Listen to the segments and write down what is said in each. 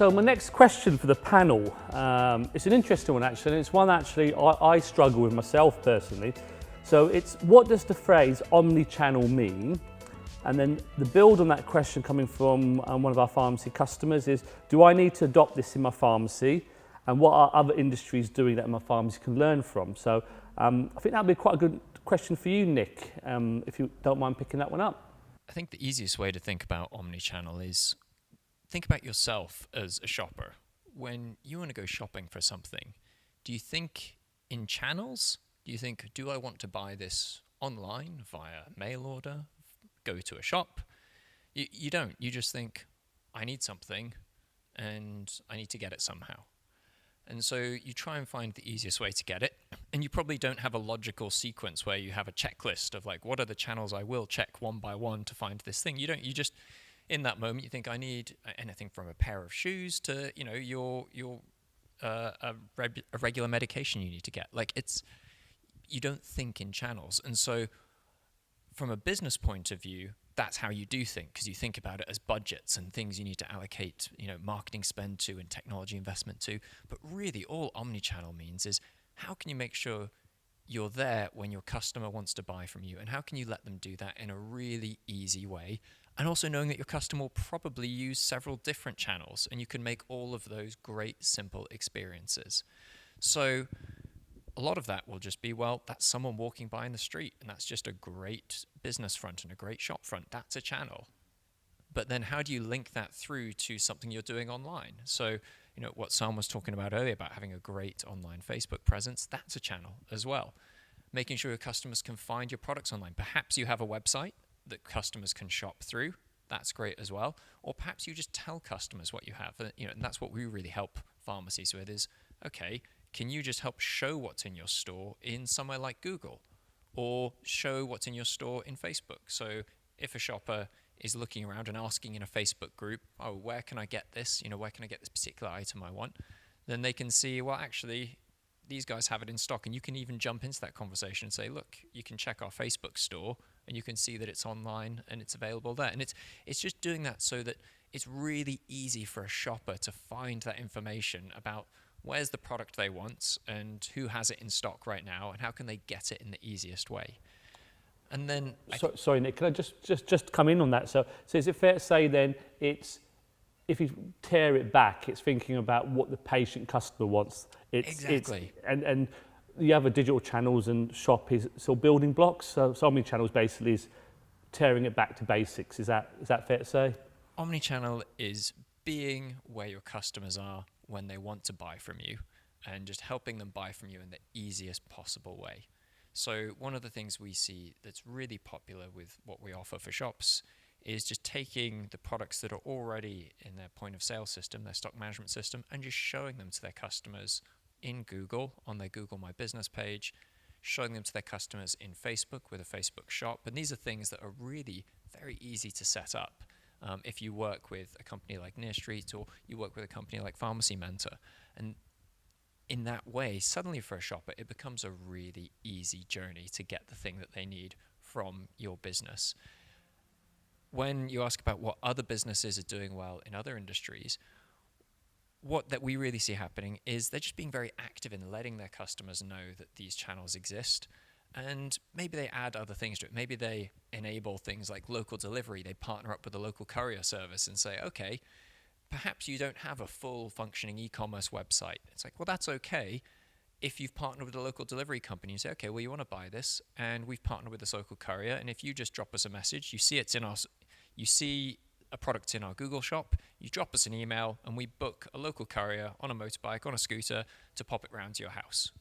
so my next question for the panel, it's an interesting one actually, and it's one actually I struggle with myself personally. So it's, what does the phrase omnichannel mean? And then the build on that question coming from one of our pharmacy customers is, do I need to adopt this in my pharmacy? And what are other industries doing that my pharmacy can learn from? So I think that would be quite a good question for you, Nick, if you don't mind picking that one up. I think the easiest way to think about omnichannel is think about yourself as a shopper. When you want to go shopping for something, do you think in channels? Do you think, do I want to buy this online via mail order, go to a shop? You don't. You just think, I need something and I need to get it somehow. And so you try and find the easiest way to get it. And you probably don't have a logical sequence where you have a checklist of like, what are the channels I will check one by one to find this thing? You don't. You just, in that moment, you think, I need anything from a pair of shoes to, you know, a regular medication you need to get. Like, it's, you don't think in channels. And so from a business point of view, that's how you do think, because you think about it as budgets and things you need to allocate, you know, marketing spend to and technology investment to. But really all omnichannel means is, how can you make sure you're there when your customer wants to buy from you? And how can you let them do that in a really easy way? And also knowing that your customer will probably use several different channels, and you can make all of those great, simple experiences. So a lot of that will just be, well, that's someone walking by in the street, and that's just a great business front and a great shop front. That's a channel. But then how do you link that through to something you're doing online? So, you know, what Sam was talking about earlier about having a great online Facebook presence, that's a channel as well. Making sure your customers can find your products online. Perhaps you have a website that customers can shop through. That's great as well. Or perhaps you just tell customers what you have. You know, and that's what we really help pharmacies with is, okay, can you just help show what's in your store in somewhere like Google, or show what's in your store in Facebook? So if a shopper is looking around and asking in a Facebook group, oh, where can I get this? You know, where can I get this particular item I want? Then they can see, well, actually, these guys have it in stock. And you can even jump into that conversation and say, look, you can check our Facebook store and you can see that it's online and it's available there. And it's just doing that so that it's really easy for a shopper to find that information about where's the product they want and who has it in stock right now and how can they get it in the easiest way. And then sorry, Nick, can I just come in on that? So is it fair to say then it's, if you tear it back, it's thinking about what the patient customer wants. Exactly. And the other digital channels and shop is sort of building blocks. So omnichannel basically is tearing it back to basics. Is that fair to say? Omnichannel is being where your customers are when they want to buy from you and just helping them buy from you in the easiest possible way. So one of the things we see that's really popular with what we offer for shops is just taking the products that are already in their point of sale system, their stock management system, and just showing them to their customers in Google, on their Google My Business page, showing them to their customers in Facebook with a Facebook shop. And these are things that are really very easy to set up. If you work with a company like Near Street or you work with a company like Pharmacy Mentor. And in that way, suddenly for a shopper, it becomes a really easy journey to get the thing that they need from your business. When you ask about what other businesses are doing well in other industries, what that we really see happening is they're just being very active in letting their customers know that these channels exist. And maybe they add other things to it. Maybe they enable things like local delivery. They partner up with a local courier service and say, okay, perhaps you don't have a full functioning e-commerce website. It's like, well, that's okay. If you've partnered with a local delivery company, you say, okay, well, you want to buy this, and we've partnered with this local courier. And if you just drop us a message, you see a product in our Google shop, you drop us an email, and we book a local courier on a motorbike, on a scooter, to pop it round to your house.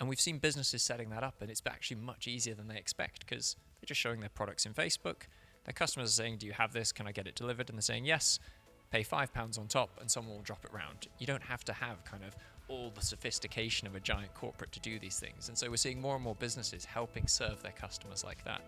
And we've seen businesses setting that up, and it's actually much easier than they expect because they're just showing their products in Facebook. Their customers are saying, do you have this? Can I get it delivered? And they're saying, yes, pay £5 on top, and someone will drop it round. You don't have to have kind of all the sophistication of a giant corporate to do these things. And so we're seeing more and more businesses helping serve their customers like that.